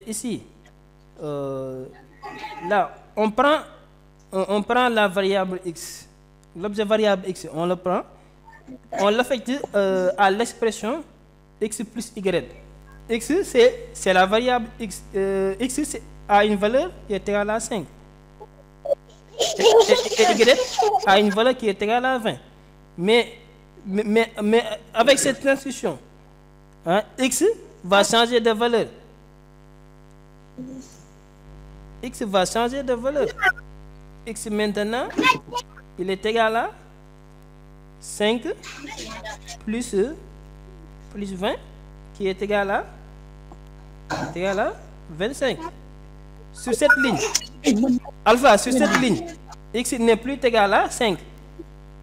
ici, là, on prend la variable x. L'objet variable x, on le prend. On l'affecte à l'expression x plus y. X, c'est la variable x. X a une valeur qui est égale à 5. Et y a une valeur qui est égale à 20. Mais avec cette instruction, hein, x va changer de valeur. X va changer de valeur. X maintenant, il est égal à 5 plus 20 qui est égal à 25. Sur cette ligne, alpha, sur cette ligne, x n'est plus égal à 5.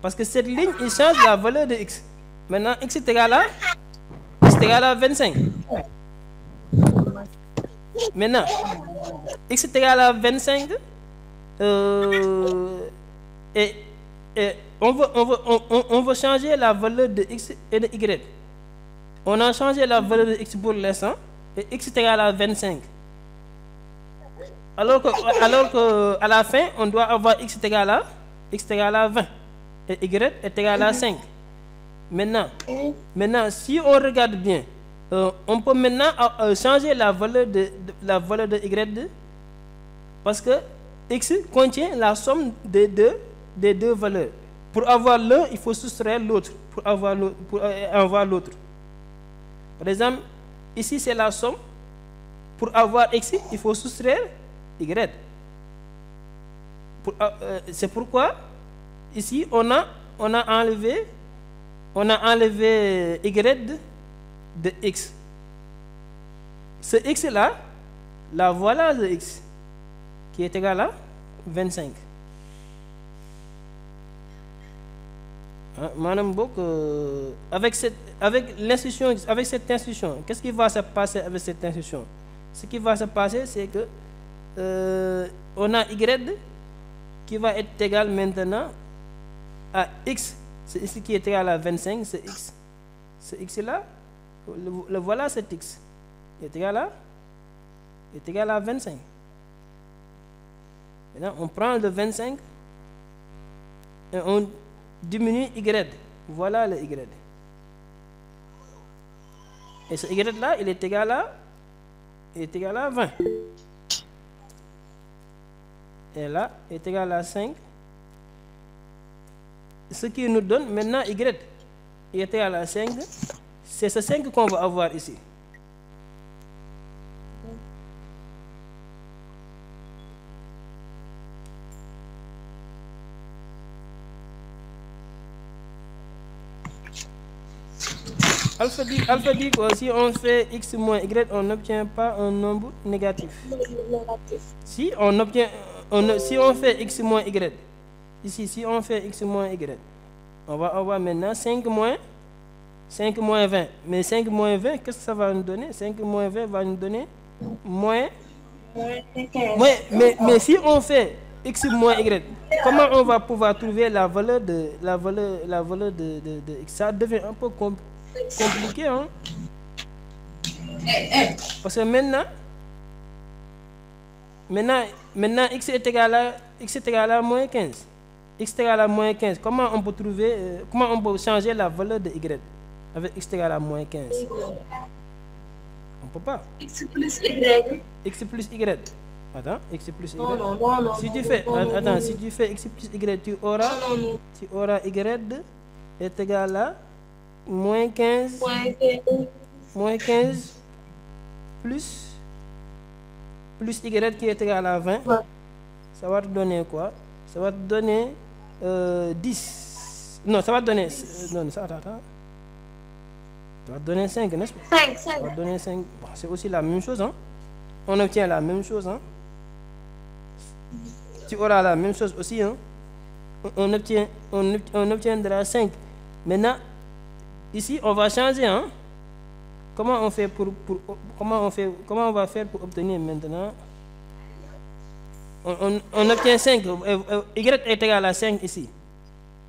Parce que cette ligne, il change la valeur de x. Maintenant, x est égal à 25. Maintenant, x est égal à 25. Et on veut changer la valeur de x et de y. On a changé la valeur de x pour l'instant. Et x est égal à 25. Alors que à la fin, on doit avoir x est égal à 20. Et y est égal à 5. Maintenant, si on regarde bien, on peut maintenant changer la valeur de y parce que x contient la somme des deux valeurs. Pour avoir l'un, il faut soustraire l'autre pour avoir l'autre. Par exemple, ici c'est la somme. Pour avoir x, il faut soustraire y. C'est pourquoi ici on a enlevé y de x. Ce x là, la voilà de x qui est égal à 25. Madame Bok, avec cette instruction, qu'est-ce qui va se passer avec cette instruction? Ce qui va se passer, c'est que on a y qui va être égal maintenant à x. C'est ici qui est égal à 25, c'est x. Ce x là, le voilà, cet x. Il est égal à 25. Maintenant, on prend le 25 et on diminue y. Voilà le y. Et ce y là, il est égal à 20. Et là, il est égal à 5. Ce qui nous donne maintenant y. Il est égal à 5. C'est ce 5 qu'on va avoir ici. Alpha dit que si on fait x moins y, on n'obtient pas un nombre négatif. Si on fait x moins y, ici, si on fait x moins y, on va avoir maintenant 5 moins 20. Mais 5 moins 20, qu'est-ce que ça va nous donner? 5 moins 20 va nous donner moins. Mais si on fait x moins y, comment on va pouvoir trouver la valeur de x? Ça devient un peu compliqué, hein? Parce que maintenant x est égal à moins 15. X est égal à moins 15. Comment on peut changer la valeur de y avec x est égal à moins 15? On peut pas. X plus Y. X plus y. Attends, x plus y. Non. Si tu fais x plus y, tu auras y est égal à moins 15 plus y qui est égal à 20. Ça va te donner quoi? Ça va te donner 10. Non, ça va te donner... Non, ça, attends. Ça va te donner 5, n'est-ce pas? 5. Ça va te donner 5. Bon, c'est aussi la même chose, hein? On obtient la même chose, hein? Tu auras la même chose aussi, hein? On obtiendra 5. Maintenant, ici, on va changer, hein? Comment on va faire pour obtenir maintenant? On obtient 5. Y est égal à 5 ici.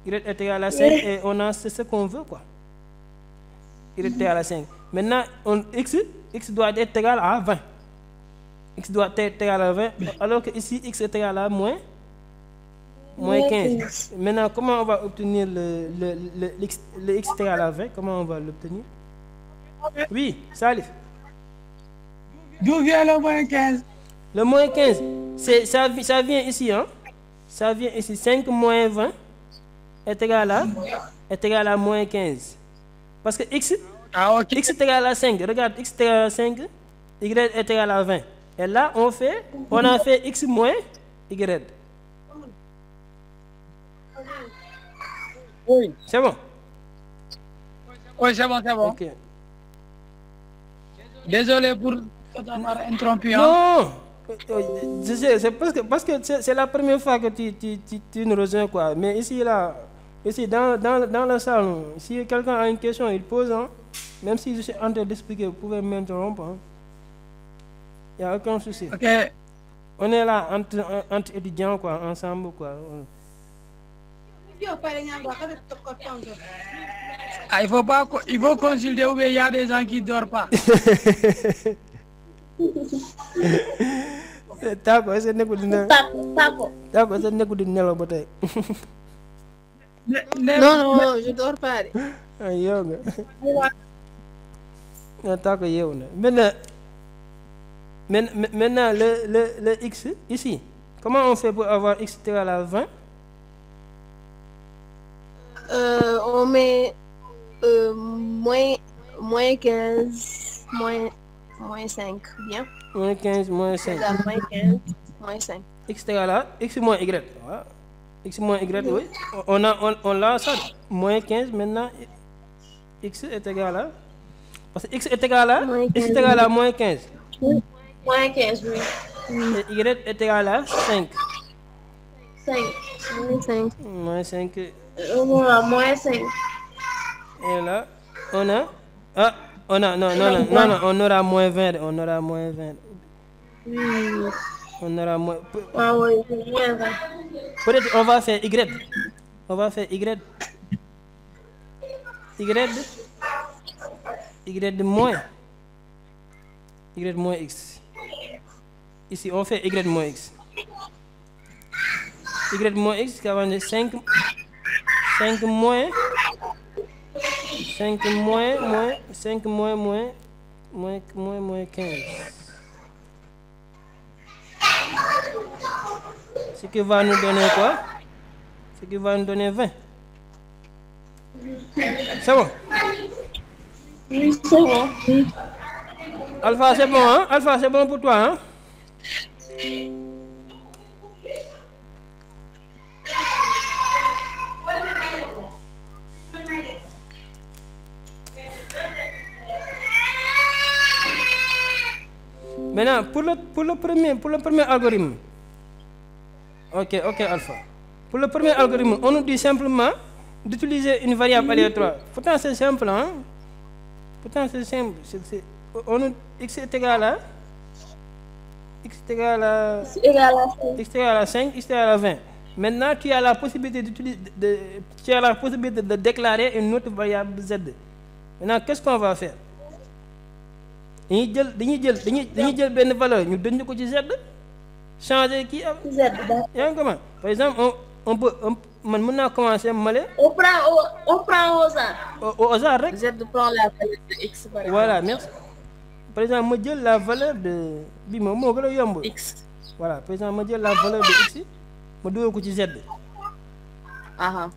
Y est égal à 5 et on a ce qu'on veut, quoi. Y est égal à 5. Maintenant, x doit être égal à 20. X doit être égal à 20, alors que ici, X est égal à moins 15. Maintenant, comment on va obtenir le X est égal à 20? Comment on va l'obtenir? Oui, Salif. D'où vient le moins 15? Le moins 15, ça vient ici, hein? Ça vient ici. 5 moins 20 est égal à moins 15. Parce que X, X est égal à 5. Regarde, X est égal à 5, Y est égal à 20. Et là, on a fait X moins Y. Oui. C'est bon? Oui, c'est bon. Ok. Désolé pour t'avoir interrompu. Non! Je sais, c'est parce que c'est la première fois que tu nous rejoins, quoi. Mais ici, dans la salle, si quelqu'un a une question, il pose, hein. Même si je suis en train d'expliquer, vous pouvez m'interrompre, hein. Il n'y a aucun souci. Ok. On est là entre étudiants, quoi, ensemble, quoi. Ah, il faut consulter ou bien il y a des gens qui ne dorment pas. D'accord, c'est nekkul dina. D'accord, c'est nekkul di nelaw ba tey. Non, je dors pas. Ah, yow nga. Ah, d'accord, yow na. Maintenant le X ici. Comment on fait pour avoir X égal à 20? On met moins 15, moins 5, bien. Moins 15, moins 5. Moins 15, moins 5. X égal à X moins Y. Voilà. X moins Y, oui. On l'a ça. Moins 15, maintenant X est égal à... Parce que X est égal à... X est égal à moins 15. Oui. Moins 15, oui. Et Y est égal à 5. 5. Moins 5. Moins 5. On a moins 5. Et là, on a... Ah, on aura moins 20. On aura moins 20. Oui. On aura moins... Ah oui, moins 20. Peut-être on va faire Y. On va faire Y. Y de moins. Y moins X. Ici, on fait Y moins X. Y moins X, qui va être 5 moins 15. Ce qui va nous donner quoi? Ce qui va nous donner 20. C'est bon? Oui, c'est bon. Oui. Alpha, c'est bon, hein? Alpha, c'est bon pour toi, hein? Maintenant, pour le premier algorithme. Ok, Alpha. Pour le premier algorithme, on nous dit simplement d'utiliser une variable aléatoire. Pourtant, c'est simple, hein? Pourtant, c'est simple. On nous X est égal à... X est égal à 5, X est égal à 20. Maintenant, tu as la possibilité de déclarer une autre variable Z. Maintenant, qu'est-ce qu'on va faire? dañuy jël benn valeur ñu dënd ko ci Z changer kii am Z. yaa ngi comment par exemple on peut man mën naa commencer male On prend au hasard. au hasard rek. Z prend la valeur de X par exemple. Voilà, merci. Par exemple ma jël la valeur de bi moom moo gën a yomb. X. Voilà, par exemple ma jël la valeur de X ma dugal ko ci Z. Ah.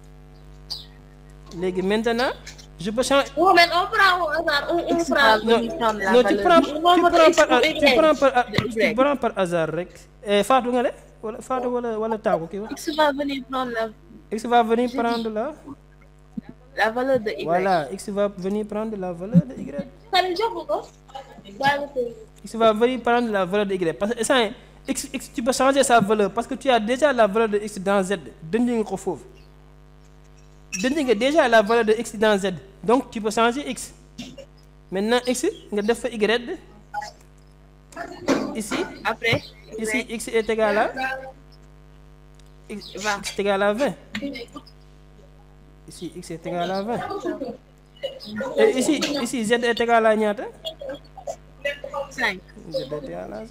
Léegi maintenant je peux changer. Oh, mais on prend au hasard. On prend la non, tu prends par hasard rek. Fatou nga de wala Fatou wala Taago kii wax. X va venir prendre X va venir prendre la valeur de Y. Voilà, X va venir prendre la valeur de Y. X va venir prendre la valeur de Y. Parce que ça, X, tu peux changer sa valeur parce que tu as déjà la valeur de X dans Z. Dindi nga ko foofu. Dindi nga déjà la valeur de X dans Z. Donc tu peux changer X. Maintenant X, nga def fa Y. Ici. Après. Ici, X est égal à... X est égal à 20. Ici, X est égal à 20. Et ici Z est égal à ñaata? 5. Z est égal à 5.